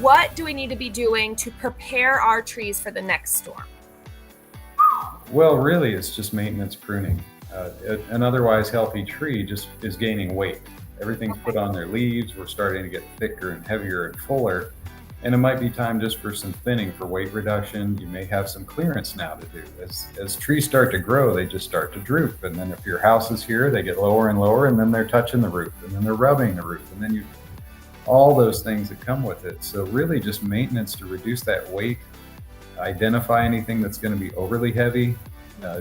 What do we need to be doing to prepare our trees for the next storm? Well, really, it's just maintenance pruning. An otherwise healthy tree just is gaining weight. Everything's put on their leaves. We're starting to get thicker and heavier and fuller. And it might be time just for some thinning for weight reduction. You may have some clearance now to do. As trees start to grow, they just start to droop. And then if your house is here, they get lower and lower, and then they're touching the roof, and then they're rubbing the roof, and then all those things that come with it. So really just maintenance to reduce that weight, identify anything that's going to be overly heavy.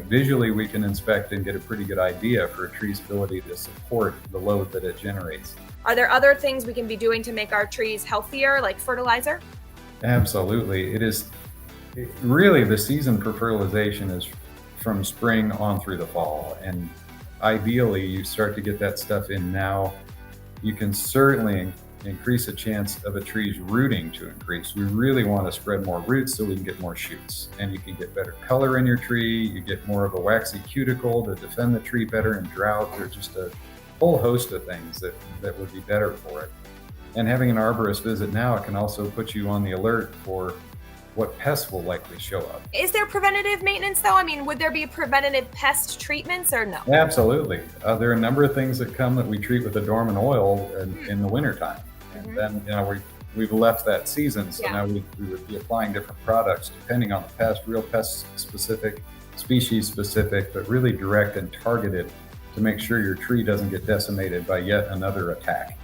Visually, we can inspect and get a pretty good idea for a tree's ability to support the load that it generates. Are there other things we can be doing to make our trees healthier, like fertilizer? Absolutely. Really, the season for fertilization is from spring on through the fall. And ideally, you start to get that stuff in now. You can certainly increase a chance of a tree's rooting to increase. We really want to spread more roots so we can get more shoots, and you can get better color in your tree. You get more of a waxy cuticle to defend the tree better in drought. There's just a whole host of things that would be better for it. And having an arborist visit now can also put you on the alert for what pests will likely show up. Is there preventative maintenance though? I mean, would there be preventative pest treatments or no? Absolutely. There are a number of things that come that we treat with a dormant oil in the wintertime. And then, we've left that season. So now we would be applying different products depending on the pest, real pest specific, species specific, but really direct and targeted to make sure your tree doesn't get decimated by yet another attack.